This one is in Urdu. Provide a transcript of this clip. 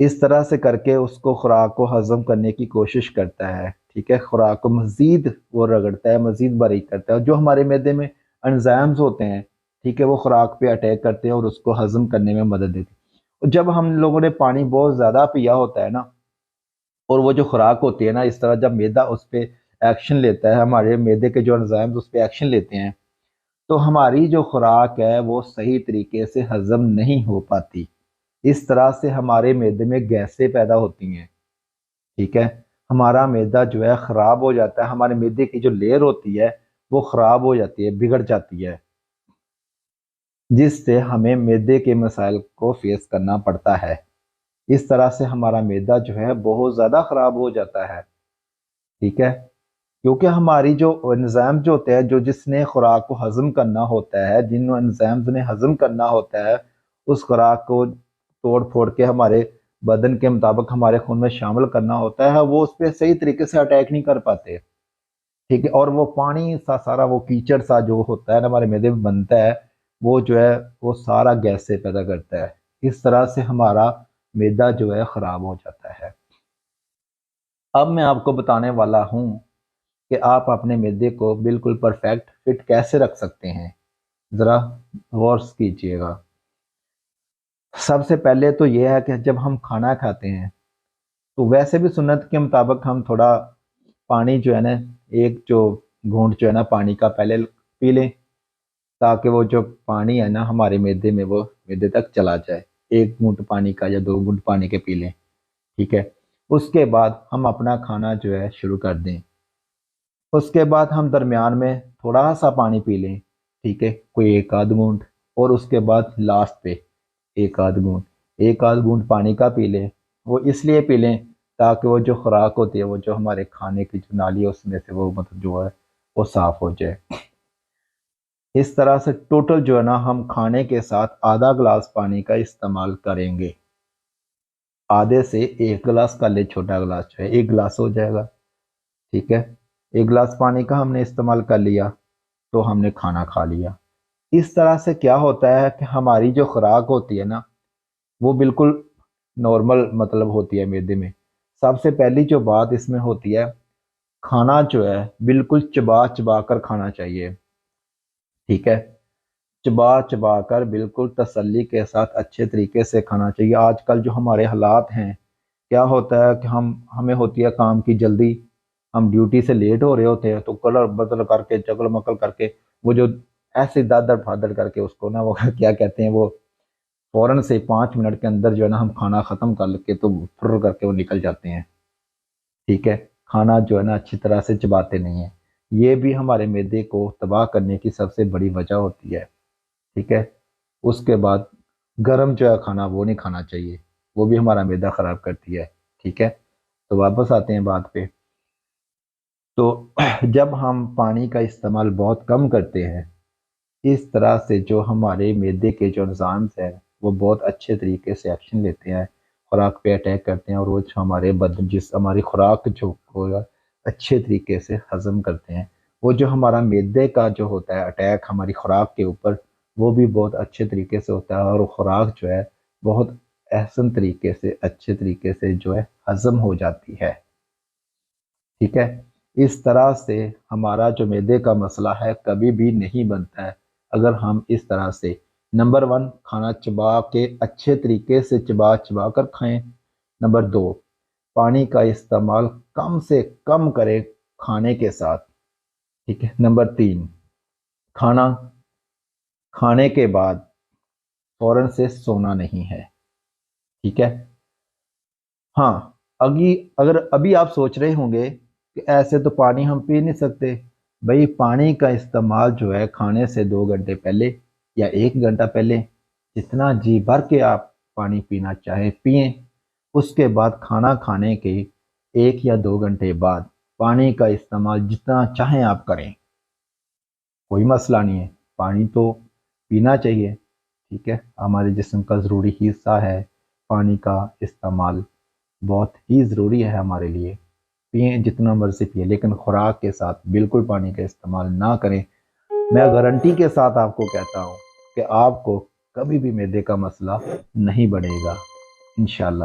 اس طرح سے کر کے اس کو خوراک کو ہضم کرنے کی کوشش کرتا ہے، ٹھیک ہے، خوراک کو مزید وہ رگڑتا ہے، مزید باریک کرتا ہے، اور جو ہمارے معدے میں انزائمز ہوتے ہیں، ٹھیک ہے، وہ خوراک پہ اٹیک کرتے ہیں اور اس کو ہضم کرنے میں مدد دیتے ہیں۔ اور جب ہم لوگوں نے پانی بہت زیادہ پیا ہوتا ہے نا، اور وہ جو خوراک ہوتی ہے نا، اس طرح جب معدہ اس پہ ایکشن لیتا ہے، ہمارے معدے کے جو انزائمز اس پہ ایکشن لیتے ہیں، تو ہماری جو خوراک ہے وہ صحیح طریقے سے ہضم نہیں ہو پاتی۔ اس طرح سے ہمارے معدے میں گیسیں پیدا ہوتی ہیں، ٹھیک ہے، ہمارا معدہ جو ہے خراب ہو جاتا ہے، ہمارے معدے کی جو لیئر ہوتی ہے وہ خراب ہو جاتی ہے، بگڑ جاتی ہے، جس سے ہمیں معدے کے مسائل کو فیس کرنا پڑتا ہے۔ اس طرح سے ہمارا معدہ جو ہے بہت زیادہ خراب ہو جاتا ہے، ٹھیک ہے، کیونکہ ہماری جو انزائم جو ہوتے ہیں، جو جس نے خوراک کو ہضم کرنا ہوتا ہے، جن انزائمز نے ہضم کرنا ہوتا ہے اس خوراک کو توڑ پھوڑ کے ہمارے بدن کے مطابق ہمارے خون میں شامل کرنا ہوتا ہے، وہ اس پہ صحیح طریقے سے اٹیک نہیں کر پاتے، ٹھیک ہے، اور وہ پانی سا سارا وہ کیچڑ سا جو ہوتا ہے نا ہمارے معدے میں بنتا ہے، وہ جو ہے وہ سارا گیس سے پیدا کرتا ہے۔ اس طرح سے ہمارا معدہ جو ہے خراب ہو جاتا ہے۔ اب میں آپ کو بتانے والا ہوں کہ آپ اپنے معدے کو بالکل پرفیکٹ فٹ کیسے رکھ سکتے ہیں، ذرا غور کیجیے گا۔ سب سے پہلے تو یہ ہے کہ جب ہم کھانا کھاتے ہیں تو ویسے بھی سنت کے مطابق ہم تھوڑا پانی جو ہے نا، ایک جو گھونٹ جو ہے نا پانی کا پہلے پی لیں، تاکہ وہ جو پانی ہے نا ہمارے معدے میں وہ معدے تک چلا جائے، ایک گھونٹ پانی کا یا 2 گھونٹ پانی کے پی لیں، ٹھیک ہے، اس کے بعد ہم اپنا کھانا جو ہے شروع کر دیں۔ اس کے بعد ہم درمیان میں تھوڑا سا پانی پی لیں، ٹھیک ہے، کوئی 1 آدھ گھونٹ، اور اس کے بعد لاسٹ پہ 1 آدھ گھونٹ، 1 آدھ گھونٹ پانی کا پی لیں۔ وہ اس لیے پی لیں تاکہ وہ جو خوراک ہوتی ہے، وہ جو ہمارے کھانے کی جو نالی ہے اس میں سے وہ مطلب جو ہے وہ صاف ہو جائے۔ اس طرح سے ٹوٹل جو ہے نا ہم کھانے کے ساتھ آدھا گلاس پانی کا استعمال کریں گے۔ آدھے سے 1 گلاس کا لے، چھوٹا گلاس جو ہے 1 گلاس ہو جائے گا، ٹھیک ہے، 1 گلاس پانی کا ہم نے استعمال کر لیا تو ہم نے کھانا کھا لیا۔ اس طرح سے کیا ہوتا ہے کہ ہماری جو خوراک ہوتی ہے نا وہ بالکل نارمل مطلب ہوتی ہے معدے میں۔ سب سے پہلی جو بات اس میں ہوتی ہے، کھانا جو ہے بالکل چبا چبا کر کھانا چاہیے، ٹھیک ہے، چبا چبا کر بالکل تسلی کے ساتھ اچھے طریقے سے کھانا چاہیے۔ آج کل جو ہمارے حالات ہیں، کیا ہوتا ہے کہ ہمیں ہوتی ہے کام کی جلدی، ہم ڈیوٹی سے لیٹ ہو رہے ہوتے ہیں تو کلر بدل کر کے چکل مکل کر کے وہ جو ایسے دادڑ پھادڑ کر کے اس کو نا وہ کیا کہتے ہیں، وہ فوراً سے 5 منٹ کے اندر جو ہے نا ہم کھانا ختم کر کے تو پھر کر کے وہ نکل جاتے ہیں، ٹھیک ہے، کھانا جو ہے نا اچھی طرح سے چباتے نہیں ہیں، یہ بھی ہمارے معدے کو تباہ کرنے کی سب سے بڑی وجہ ہوتی ہے، ٹھیک ہے۔ اس کے بعد گرم جو ہے کھانا وہ نہیں کھانا چاہیے، وہ بھی ہمارا معدہ خراب کرتی ہے، ٹھیک ہے۔ تو واپس آتے ہیں بات پہ، تو جب ہم پانی کا استعمال بہت کم کرتے ہیں، اس طرح سے جو ہمارے معدے کے جو انزائمز ہیں وہ بہت اچھے طریقے سے ایکشن لیتے ہیں، خوراک پہ اٹیک کرتے ہیں، اور وہ جو ہمارے بدن ہماری خوراک جو ہوگا اچھے طریقے سے ہضم کرتے ہیں۔ وہ جو ہمارا معدے کا جو ہوتا ہے اٹیک ہماری خوراک کے اوپر، وہ بھی بہت اچھے طریقے سے ہوتا ہے، اور خوراک جو ہے بہت احسن طریقے سے اچھے طریقے سے جو ہے ہضم ہو جاتی ہے، ٹھیک ہے۔ اس طرح سے ہمارا جو معدے کا مسئلہ ہے کبھی بھی نہیں بنتا ہے اگر ہم اس طرح سے نمبر 1 کھانا چبا کے اچھے طریقے سے چبا چبا کر کھائیں، نمبر 2 پانی کا استعمال کم سے کم کریں کھانے کے ساتھ، ٹھیک ہے، نمبر 3 کھانا کھانے کے بعد فوراً سے سونا نہیں ہے، ٹھیک ہے۔ ہاں، اگر ابھی آپ سوچ رہے ہوں گے کہ ایسے تو پانی ہم پی نہیں سکتے، بھئی پانی کا استعمال جو ہے کھانے سے 2 گھنٹے پہلے یا 1 گھنٹہ پہلے جتنا جی بھر کے آپ پانی پینا چاہیں پئیں، اس کے بعد کھانا کھانے کے 1 یا 2 گھنٹے بعد پانی کا استعمال جتنا چاہیں آپ کریں، کوئی مسئلہ نہیں ہے، پانی تو پینا چاہیے، ٹھیک ہے، ہمارے جسم کا ضروری حصہ ہے پانی کا استعمال، بہت ہی ضروری ہے ہمارے لیے، پئیں جتنا مرضی پئیں، لیکن خوراک کے ساتھ بالکل پانی کا استعمال نہ کریں۔ میں گارنٹی کے ساتھ آپ کو کہتا ہوں کہ آپ کو کبھی بھی معدے کا مسئلہ نہیں بڑھے گا، انشاءاللہ۔